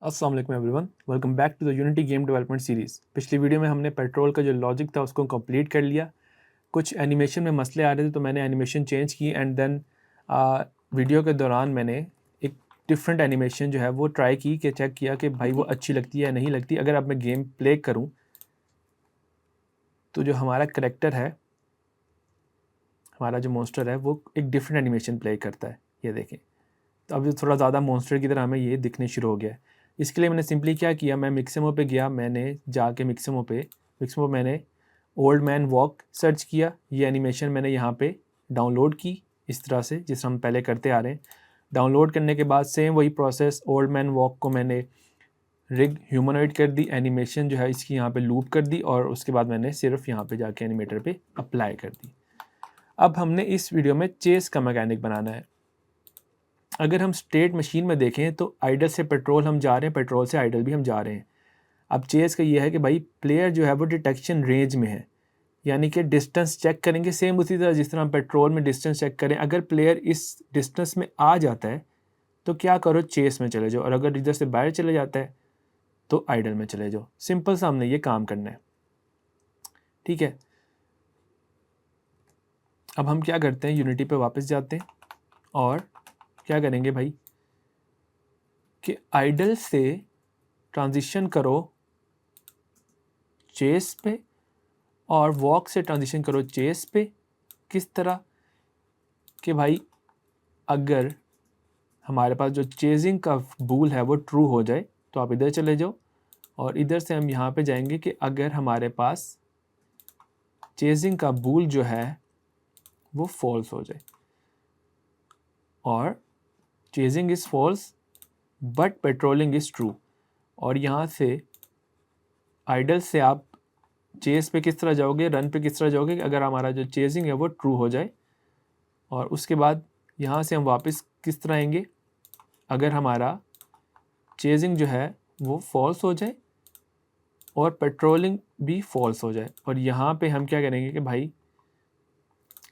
अस्सलाम वालेकुम everyone, welcome back to the Unity game development series. पिछली वीडियो में हमने पेट्रोल का जो लॉजिक था उसको कंप्लीट कर लिया। कुछ एनिमेशन में मसले आ रहे थे तो मैंने एनिमेशन चेंज की एंड देन वीडियो के दौरान मैंने एक डिफरेंट एनिमेशन जो है वो ट्राई की कि चेक किया कि भाई वो अच्छी लगती है या नहीं लगती। अगर अब मैं गेम प्ले करूँ तो जो हमारा करेक्टर है, हमारा जो मॉन्स्टर है, वो एक डिफरेंट एनिमेशन प्ले करता है। ये देखें, तो अब थोड़ा ज़्यादा मॉन्स्टर की तरह हमें ये दिखने शुरू हो गया है। इसके लिए मैंने सिंपली क्या किया, मैं मिक्सिमो पे गया, मैंने जाके मिक्सिमो मैंने ओल्ड मैन वॉक सर्च किया। ये एनिमेशन मैंने यहाँ पे डाउनलोड की इस तरह से जिस हम पहले करते आ रहे हैं। डाउनलोड करने के बाद सेम वही प्रोसेस, ओल्ड मैन वॉक को मैंने रिग ह्यूमनॉइड कर दी, एनिमेशन जो है इसकी यहाँ पे लूप कर दी और उसके बाद मैंने सिर्फ यहाँ पे जाके एनिमेटर पे अप्लाई कर दी। अब हमने इस वीडियो में चेस का मैकेनिक बनाना है। अगर हम स्टेट मशीन में देखें तो आइडल से पेट्रोल हम जा रहे हैं, पेट्रोल से आइडल भी हम जा रहे हैं। अब चेस का ये है कि भाई प्लेयर जो है वो डिटेक्शन रेंज में है, यानी कि डिस्टेंस चेक करेंगे सेम उसी तरह जिस तरह हम पेट्रोल में डिस्टेंस चेक करें। अगर प्लेयर इस डिस्टेंस में आ जाता है तो क्या करो, चेस में चले जाओ, और अगर इधर से बाहर चले जाता है तो आइडल में चले जाओ। सिंपल सा हमने ये काम करना है, ठीक है। अब हम क्या करते हैं, यूनिटी पे वापस जाते हैं और क्या करेंगे भाई कि आइडल से ट्रांजिशन करो चेस पे और वॉक से ट्रांजिशन करो चेस पे। किस तरह कि भाई अगर हमारे पास जो चेजिंग का बूल है वो ट्रू हो जाए तो आप इधर चले जाओ, और इधर से हम यहाँ पे जाएंगे कि अगर हमारे पास चेजिंग का बूल जो है वो फॉल्स हो जाए, और chasing is false but patrolling is true. और यहाँ से आइडल से आप चेस पे किस तरह जाओगे, रन पे किस तरह जाओगे कि अगर हमारा जो चेजिंग है वो ट्रू हो जाए। और उसके बाद यहाँ से हम वापस किस तरह आएंगे, अगर हमारा चेजिंग जो है वो फॉल्स हो जाए और पेट्रोलिंग भी फॉल्स हो जाए। और यहाँ पे हम क्या करेंगे कि भाई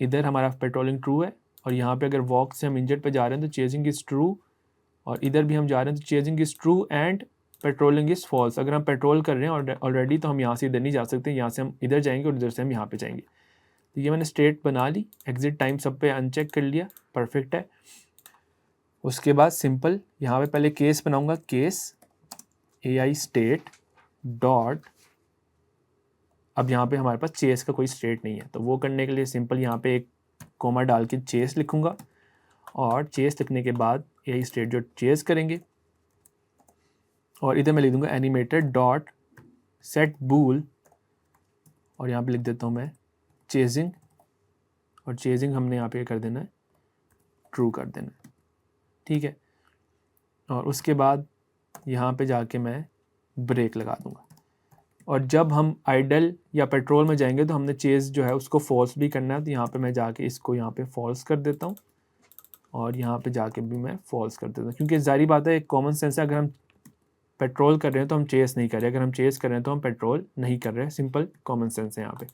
इधर हमारा पेट्रोलिंग ट्रू है और यहाँ पे अगर वॉक से हम इंजर्ड पे जा रहे हैं तो चेजिंग इज़ ट्रू, और इधर भी हम जा रहे हैं तो chasing is true and patrolling is false. अगर हम पेट्रोल कर रहे हैं ऑलरेडी तो हम यहाँ से इधर नहीं जा सकते, यहाँ से हम इधर जाएंगे और इधर से हम यहाँ पे जाएंगे। तो ये मैंने स्टेट बना ली, एग्जिट टाइम सब पे अनचेक कर लिया, परफेक्ट है। उसके बाद सिंपल यहाँ पे पहले केस बनाऊंगा, केस AI स्टेट डॉट। अब यहाँ पे हमारे पास चेस का कोई स्टेट नहीं है तो वो करने के लिए सिंपल यहाँ पे एक कोमा डाल के चेस लिखूंगा, और चेस लिखने के बाद AI स्टेट जो चेस करेंगे, और इधर मैं लिख दूंगा एनिमेटर डॉट सेट बूल, और यहाँ पे लिख देता हूँ मैं चेजिंग, और चेजिंग हमने यहाँ पे कर देना है ट्रू कर देना है, ठीक है। और उसके बाद यहाँ पे जाके मैं ब्रेक लगा दूंगा, और जब हम आइडल या पेट्रोल में जाएंगे तो हमने चेज़ जो है उसको फॉल्स भी करना है। तो यहाँ पे मैं जाके इसको यहाँ पे फॉल्स कर देता हूँ, और यहाँ पे जाके भी मैं फॉल्स कर देता हूँ, क्योंकि जारी बात है, एक कॉमन सेंस है, अगर हम पेट्रोल कर रहे हैं तो हम चेस नहीं कर रहे, अगर हम चेस कर रहे हैं तो हम पेट्रोल नहीं कर रहे। सिंपल कॉमन सेंस है यहाँ पे।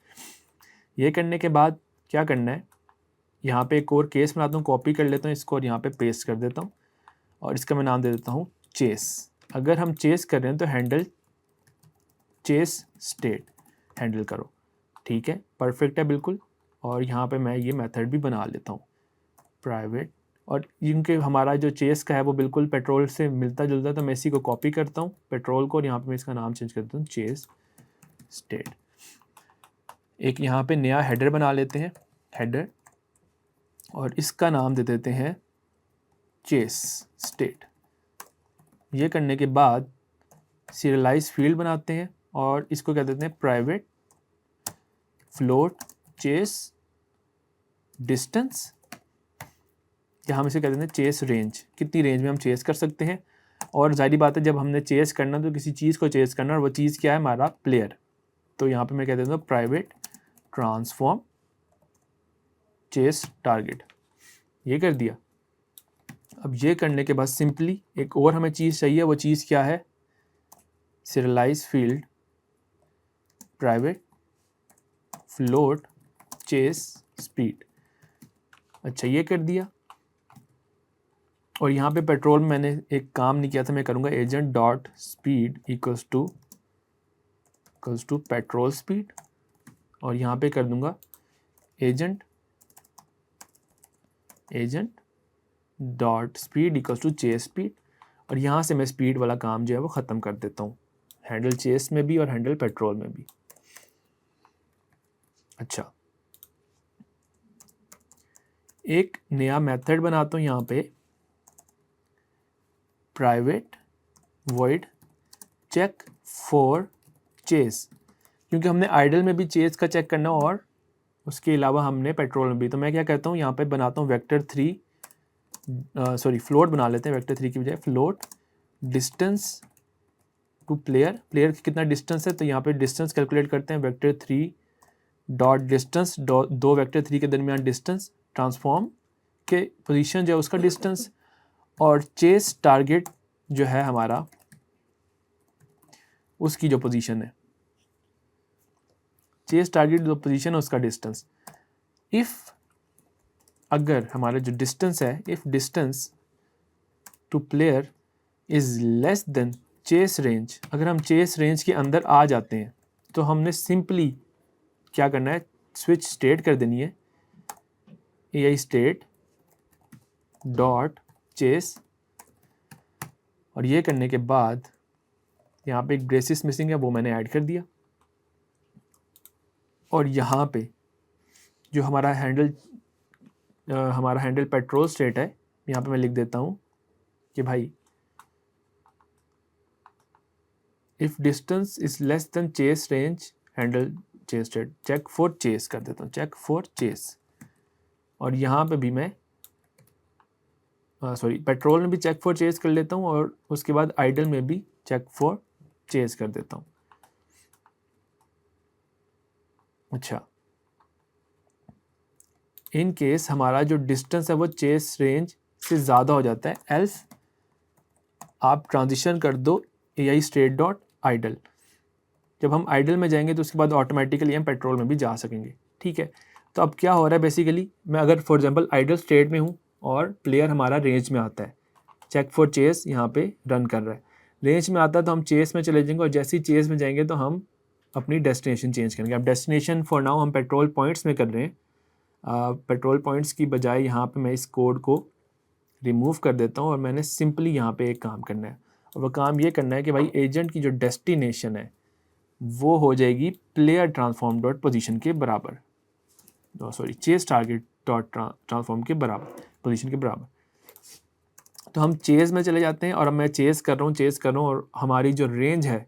ये करने के बाद क्या करना है, यहाँ पे एक और केस बनाता हूँ, कॉपी कर लेता हूँ इसको और यहाँ पे पेस्ट कर देता हूँ, और इसका मैं नाम दे देता हूँ चेस। अगर हम चेस कर रहे हैं तो हैंडल चेस स्टेट हैंडल करो, ठीक है, परफेक्ट है बिल्कुल। और यहाँ पे मैं ये मेथड भी बना लेता हूँ प्राइवेट, और क्योंकि हमारा जो चेस का है वो बिल्कुल पेट्रोल से मिलता जुलता है तो मैं इसी को कॉपी करता हूँ पेट्रोल को, और यहाँ पे मैं इसका नाम चेंज कर देता हूँ चेस स्टेट। एक यहाँ पे नया हेडर बना लेते हैं, हेडर, और इसका नाम दे देते हैं चेस स्टेट। ये करने के बाद सीरियलाइज फील्ड बनाते हैं और इसको कह देते हैं प्राइवेट फ्लोट चेस डिस्टेंस, या हम इसे कह देते हैं चेस रेंज, कितनी रेंज में हम चेस कर सकते हैं। और जाहिर बात है जब हमने चेस करना तो किसी चीज़ को चेस करना, और वो चीज़ क्या है, हमारा प्लेयर। तो यहाँ पे मैं कह देता हूँ प्राइवेट ट्रांसफॉर्म चेस टारगेट। ये कर दिया। अब ये करने के बाद सिंपली एक और हमें चीज़ चाहिए, वो चीज़ क्या है, serialize field private float chase speed. अच्छा, ये कर दिया। और यहाँ पे पेट्रोल में मैंने एक काम नहीं किया था, मैं करूँगा agent dot speed equals to patrol speed, और यहाँ पे कर दूंगा agent dot speed equals to chase speed, और यहाँ से मैं स्पीड वाला काम जो है वो ख़त्म कर देता हूँ, हैंडल चेस में भी और हैंडल पेट्रोल में भी। अच्छा, एक नया मेथड बनाता हूँ यहाँ पे, private void check for chase, क्योंकि हमने आइडल में भी चेस का चेक करना और उसके अलावा हमने पेट्रोल में भी। तो मैं क्या कहता हूँ, यहाँ पे बनाता हूँ वेक्टर 3, फ्लोट बना लेते हैं वेक्टर 3 की बजाय, फ्लोट डिस्टेंस टू प्लेयर की कितना डिस्टेंस है, तो यहाँ पे डिस्टेंस कैलकुलेट करते हैं वेक्टर 3 डॉट डिस्टेंस, दो वेक्टर 3 के दरमियान डिस्टेंस, ट्रांसफॉर्म के पोजीशन जो है उसका डिस्टेंस, और चेस टारगेट जो है हमारा उसकी जो पोजीशन है, चेस टारगेट जो पोजीशन है उसका डिस्टेंस। इफ़ अगर हमारा जो डिस्टेंस है, if distance to player is less than chase range, अगर हम चेस रेंज के अंदर आ जाते हैं तो हमने सिंपली क्या करना है, स्विच स्टेट कर देनी है, AI स्टेट डॉट चेस, और ये करने के बाद यहाँ पे एक ब्रेसिस मिसिंग है वो मैंने ऐड कर दिया, और यहाँ पे जो हमारा हैंडल पेट्रोल स्टेट है, यहाँ पे मैं लिख देता हूँ कि भाई if distance is less than chase range handle chase state check for chase कर देता हूँ, चेक फॉर चेस, और यहाँ पे भी मैं पेट्रोल में भी चेक फॉर चेस कर लेता हूँ, और उसके बाद आइडल में भी चेक फॉर चेस कर देता हूँ। अच्छा, इन केस हमारा जो डिस्टेंस है वो चेस रेंज से ज़्यादा हो जाता है, एल्स आप ट्रांजिशन कर दो AI स्टेट डॉट आइडल। जब हम आइडल में जाएंगे तो उसके बाद ऑटोमेटिकली हम पेट्रोल में भी जा सकेंगे। ठीक है, तो अब क्या हो रहा है, बेसिकली मैं अगर फॉर एग्जांपल आइडल स्टेट में हूँ और प्लेयर हमारा रेंज में आता है, चेक फॉर चेस यहाँ पे रन कर रहा है, रेंज में आता है तो हम चेस में चले जाएंगे, और जैसे ही चेस में जाएंगे तो हम अपनी डेस्टिनेशन चेंज करेंगे। अब डेस्टिनेशन फॉर नाउ हम पेट्रोल पॉइंट्स में कर रहे हैं, पेट्रोल पॉइंट्स की बजाय यहाँ पे मैं इस कोड को रिमूव कर देता हूँ, और मैंने सिंपली यहाँ पे एक काम करना है, और वह काम ये करना है कि भाई एजेंट की जो डेस्टिनेशन है वो हो जाएगी प्लेयर ट्रांसफॉर्म डॉट पोजीशन के बराबर, चेस टारगेट डॉट ट्रांसफॉर्म के बराबर, पोजीशन के बराबर। तो हम चेस में चले जाते हैं, और अब मैं चेस कर रहा हूँ, और हमारी जो रेंज है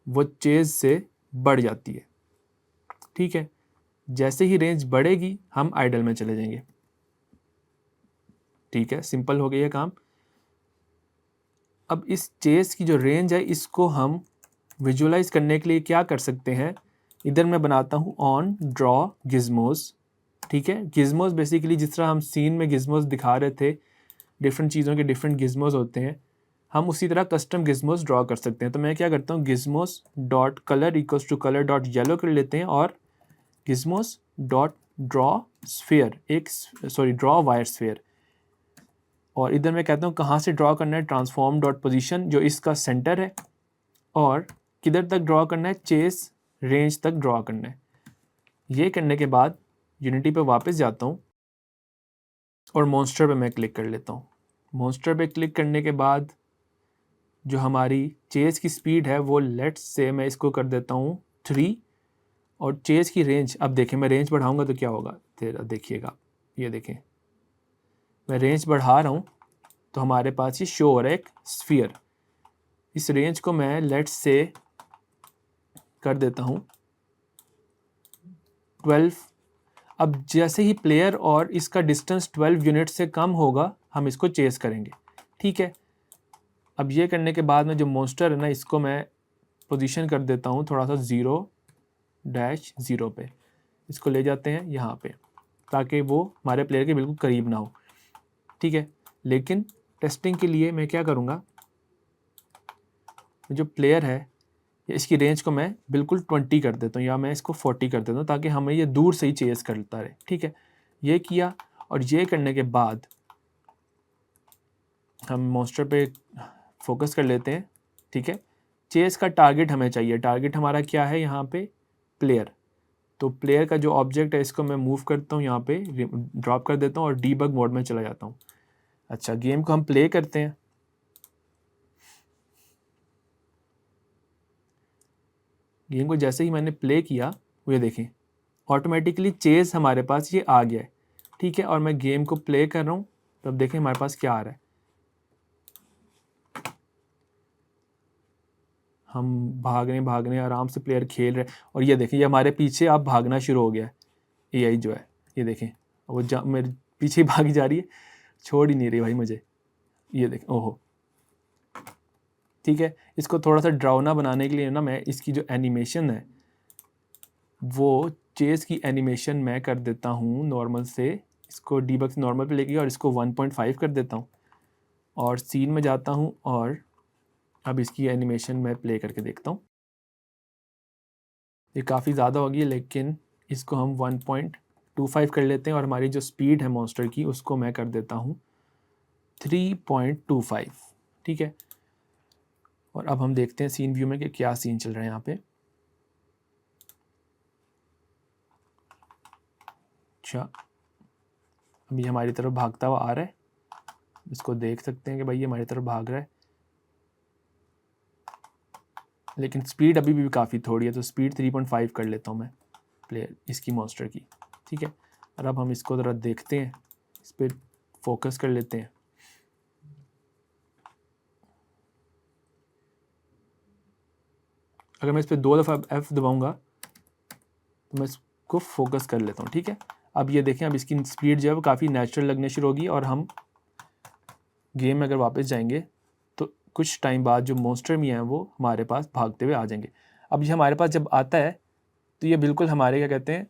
वो चेस से बढ़ जाती है। ठीक है, जैसे ही रेंज बढ़ेगी हम आइडल में चले जाएंगे। ठीक है, सिंपल हो गया ये काम। अब इस चेस की जो रेंज है इसको हम विजुअलाइज करने के लिए क्या कर सकते हैं, इधर मैं बनाता हूँ ऑन ड्रॉ गिज़मोज। ठीक है, गिज़मोज बेसिकली जिस तरह हम सीन में गिज़मोज दिखा रहे थे, डिफरेंट चीज़ों के डिफरेंट गिज़मोज होते हैं, हम उसी तरह कस्टम गिज़मोज ड्रॉ कर सकते हैं। तो मैं क्या करता हूँ, gizmos dot colour equals to colour dot yellow कर लेते हैं, और gizmos dot draw sphere draw wire sphere, और इधर मैं कहता हूँ कहाँ से ड्रॉ करना है, ट्रांसफॉर्म डॉट पोजीशन जो इसका सेंटर है, और किधर तक ड्रॉ करना है, चेस रेंज तक ड्रॉ करना है। ये करने के बाद यूनिटी पे वापस जाता हूँ और मॉन्स्टर पे मैं क्लिक कर लेता हूँ। मॉन्स्टर पे क्लिक करने के बाद जो हमारी चेस की स्पीड है वो लेट्स से मैं इसको कर देता हूँ 3, और चेस की रेंज, अब देखें मैं रेंज बढ़ाऊँगा तो क्या होगा, देखिएगा, ये देखें मैं रेंज बढ़ा रहा हूँ तो हमारे पास ये शो हो रहा है एक स्फीयर। इस रेंज को मैं लेट्स से कर देता हूँ 12। अब जैसे ही प्लेयर और इसका डिस्टेंस 12 यूनिट से कम होगा हम इसको चेस करेंगे। ठीक है, अब ये करने के बाद में जो मॉन्स्टर है ना इसको मैं पोजीशन कर देता हूँ थोड़ा सा 0-0 पे, इसको ले जाते हैं यहाँ पे ताकि वो हमारे प्लेयर के बिल्कुल करीब ना हो। ठीक है, लेकिन टेस्टिंग के लिए मैं क्या करूँगा, जो प्लेयर है इसकी रेंज को मैं बिल्कुल 20 कर देता हूँ, या मैं इसको 40 कर देता हूँ ताकि हमें ये दूर से ही चेस करता रहे। ठीक है, ये किया, और ये करने के बाद हम मॉन्स्टर पे फोकस कर लेते हैं, ठीक है। चेस का टारगेट हमें चाहिए, टारगेट हमारा क्या है यहाँ पे, प्लेयर। तो प्लेयर का जो ऑब्जेक्ट है इसको मैं मूव करता हूँ, यहाँ पे ड्रॉप कर देता हूँ और डीबग मोड में चला जाता हूँ। अच्छा, गेम को हम प्ले करते हैं। गेम को जैसे ही मैंने प्ले किया, वो ये देखें ऑटोमेटिकली चेस हमारे पास ये आ गया है, ठीक है। और मैं गेम को प्ले कर रहा हूँ, तो अब देखें हमारे पास क्या आ रहा है। हम भागने आराम से प्लेयर खेल रहे हैं, और ये देखें ये हमारे पीछे अब भागना शुरू हो गया है। एआई जो है ये देखें, वो मेरे पीछे भागी जा रही है, छोड़ ही नहीं रही भाई मुझे। ये देखें, ओहो, ठीक है। इसको थोड़ा सा ड्राउना बनाने के लिए ना, मैं इसकी जो एनिमेशन है वो चेस की एनिमेशन मैं कर देता हूँ नॉर्मल से, इसको डीबग से नॉर्मल पे लेके और इसको 1.5 कर देता हूँ और सीन में जाता हूँ, और अब इसकी एनिमेशन मैं प्ले करके देखता हूँ। ये काफ़ी ज़्यादा होगी, लेकिन इसको हम 1.25 कर लेते हैं, और हमारी जो स्पीड है मॉन्स्टर की उसको मैं कर देता हूँ 3.25, ठीक है। और अब हम देखते हैं सीन व्यू में कि क्या सीन चल रहा है यहाँ पे। अच्छा, अभी हमारी तरफ भागता हुआ आ रहा है, इसको देख सकते हैं कि भाई ये हमारी तरफ भाग रहा है, लेकिन स्पीड अभी भी काफ़ी थोड़ी है, तो स्पीड 3.5 कर लेता हूँ मैं प्लेयर इसकी मॉन्स्टर की, ठीक है। और अब हम इसको ज़रा देखते हैं, इस पर फोकस कर लेते हैं। अगर मैं इस पर 2 दफ़ा F दबाऊँगा तो मैं इसको फोकस कर लेता हूँ, ठीक है। अब ये देखें, अब इसकी स्पीड जो है वो काफ़ी नेचुरल लगने शुरू होगी, और हम गेम में अगर वापस जाएंगे तो कुछ टाइम बाद जो मॉन्स्टर भी हैं वो हमारे पास भागते हुए आ जाएंगे। अब ये हमारे पास जब आता है तो ये बिल्कुल हमारे क्या कहते हैं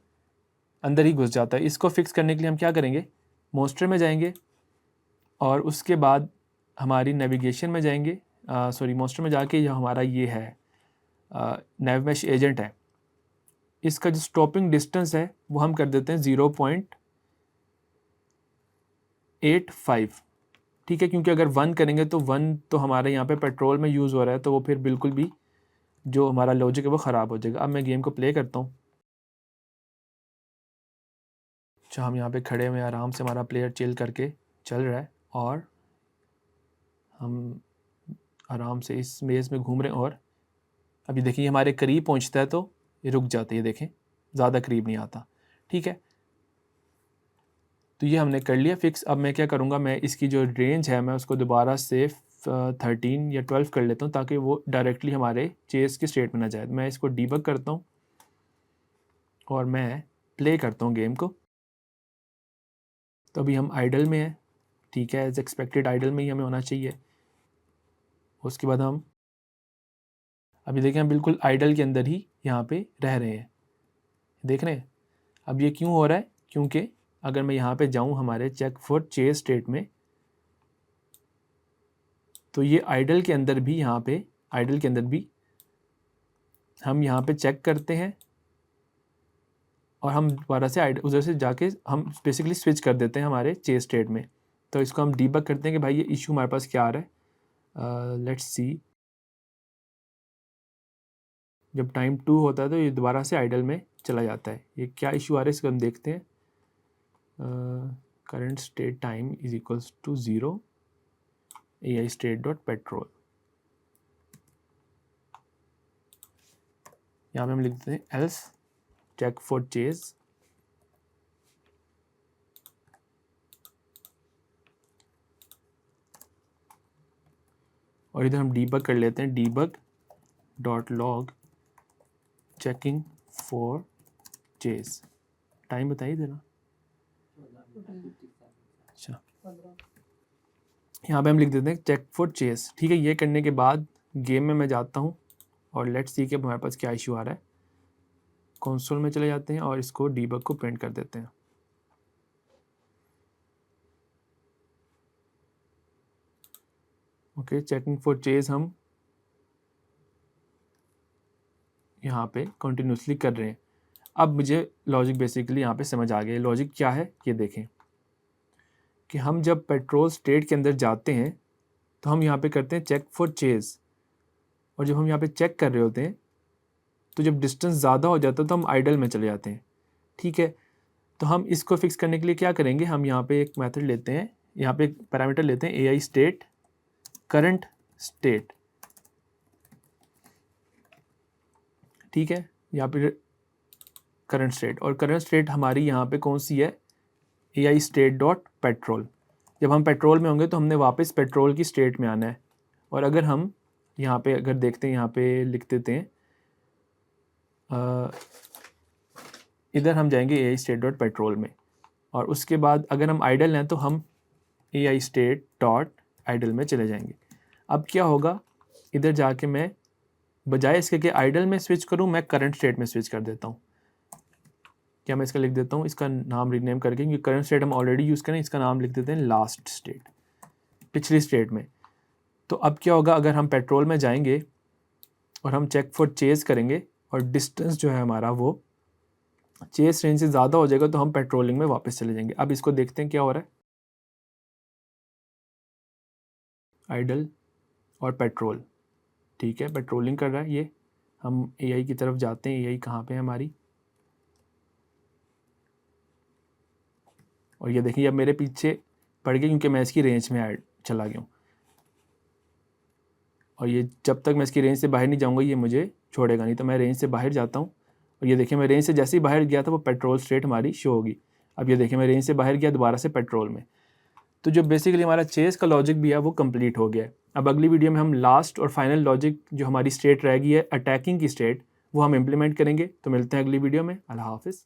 अंदर ही घुस जाता है। इसको फिक्स करने के लिए हम क्या करेंगे, मॉन्स्टर में जाएंगे और उसके बाद हमारी नेविगेशन में जाएंगे, मॉन्स्टर में जाके जो हमारा ये है नेवमेश एजेंट है, इसका जो स्टॉपिंग डिस्टेंस है वो हम कर देते हैं 0.85, ठीक है। क्योंकि अगर 1 करेंगे तो 1 तो हमारे यहाँ पे पेट्रोल में यूज़ हो रहा है, तो वो फिर बिल्कुल भी जो हमारा लॉजिक है वो ख़राब हो जाएगा। अब मैं गेम को प्ले करता हूँ। अच्छा, हम यहाँ पे खड़े हुए आराम से, हमारा प्लेयर चिल करके चल रहा है, और हम आराम से इस मेज़ में घूम रहे हैं। और अभी देखिए हमारे करीब पहुँचता है तो ये रुक जाते हैं, देखें ज़्यादा करीब नहीं आता, ठीक है। तो ये हमने कर लिया फिक्स। अब मैं क्या करूँगा, मैं इसकी जो रेंज है मैं उसको दोबारा से 13 या 12 कर लेता हूँ, ताकि वो डायरेक्टली हमारे चेस के स्टेट में ना जाए। मैं इसको डीबग करता हूँ और मैं प्ले करता हूँ गेम को। तो अभी हम आइडल में हैं, ठीक है, एज एक्सपेक्टेड आइडल में ही हमें होना चाहिए। उसके बाद हम अभी देखें, हम बिल्कुल आइडल के अंदर ही यहाँ पे रह रहे हैं, देख रहे हैं। अब ये क्यों हो रहा है, क्योंकि अगर मैं यहाँ पे जाऊँ हमारे चेक फॉर चेस स्टेट में, तो ये आइडल के अंदर भी, यहाँ पे आइडल के अंदर भी हम यहाँ पे चेक करते हैं, और हम दोबारा से उधर से जाके हम बेसिकली स्विच कर देते हैं हमारे चेस स्टेट में। तो इसको हम डीबग करते हैं कि भाई ये इशू हमारे पास क्या आ रहा है। लेट्स सी, जब टाइम 2 होता है तो ये दोबारा से आइडल में चला जाता है। ये क्या इशू आ रहा है इसको हम देखते हैं। Current state time is equals to 0 AI state dot patrol. यहाँ पे हम लिख देते हैं एल्स चेक फॉर चेस, और इधर हम डीबग कर लेते हैं, debug dot log checking for chase. Time बताइए देना। अच्छा, यहाँ पे हम लिख देते हैं चेक फॉर चेस, ठीक है। ये करने के बाद गेम में मैं जाता हूँ और लेट्स सी कि हमारे पास क्या इशू आ रहा है। कंसोल में चले जाते हैं और इसको डीबग को प्रिंट कर देते हैं। ओके, चेकिंग फॉर चेस हम यहाँ पे कंटिन्यूसली कर रहे हैं। अब मुझे लॉजिक बेसिकली यहाँ पे समझ आ गया। लॉजिक क्या है ये देखें कि हम जब पेट्रोल स्टेट के अंदर जाते हैं तो हम यहाँ पे करते हैं चेक फॉर चेज़, और जब हम यहाँ पे चेक कर रहे होते हैं तो जब डिस्टेंस ज़्यादा हो जाता है तो हम आइडल में चले जाते हैं। ठीक है, तो हम इसको फिक्स करने के लिए क्या करेंगे, हम यहाँ पे एक मेथड लेते हैं, यहाँ पे एक पैरामीटर लेते हैं AI स्टेट करंट स्टेट। ठीक है, यहाँ पे करंट स्टेट, और करंट स्टेट हमारी यहाँ पे कौन सी है, AI स्टेट डॉट पेट्रोल। जब हम पेट्रोल में होंगे तो हमने वापस पेट्रोल की स्टेट में आना है। और अगर हम यहाँ पे अगर देखते हैं, यहाँ पे लिख देते हैं, इधर हम जाएंगे AI स्टेट डॉट पेट्रोल में, और उसके बाद अगर हम आइडल हैं तो हम AI स्टेट डॉट आइडल में चले जाएंगे। अब क्या होगा, इधर जाके मैं बजाय इसके कि आइडल में स्विच करूं, मैं करंट स्टेट में स्विच कर देता हूं। क्या मैं इसका लिख देता हूं, इसका नाम रीनेम करके, क्योंकि करंट स्टेट हम ऑलरेडी यूज़ करें, इसका नाम लिख देते हैं लास्ट स्टेट, पिछली स्टेट में। तो अब क्या होगा, अगर हम पेट्रोल में जाएंगे और हम चेक फॉर चेज़ करेंगे और डिस्टेंस जो है हमारा वो चेज़ रेंज से ज़्यादा हो जाएगा, तो हम पेट्रोलिंग में वापस चले जाएंगे। अब इसको देखते हैं क्या हो रहा है, आइडल और पेट्रोल। ठीक है, पेट्रोलिंग कर रहा है ये। हम AI की तरफ जाते हैं, AI कहाँ पे है हमारी, और ये देखिए अब मेरे पीछे पड़ गई क्योंकि मैं इसकी रेंज में चला गया हूँ। और ये जब तक मैं इसकी रेंज से बाहर नहीं जाऊँगा ये मुझे छोड़ेगा नहीं, तो मैं रेंज से बाहर जाता हूँ। और ये देखिए मैं रेंज से जैसे ही बाहर गया था वो पेट्रोल स्टेट हमारी शो होगी। अब ये देखिए मैं रेंज से बाहर गया दोबारा से पेट्रोल में। तो जो बेसिकली हमारा चेज़ का लॉजिक भी है वो कंप्लीट हो गया है। अब अगली वीडियो में हम लास्ट और फाइनल लॉजिक जो हमारी स्टेट रहेगी है अटैकिंग की स्टेट, वो हम इम्प्लीमेंट करेंगे। तो मिलते हैं अगली वीडियो में। अल्लाह हाफिज़।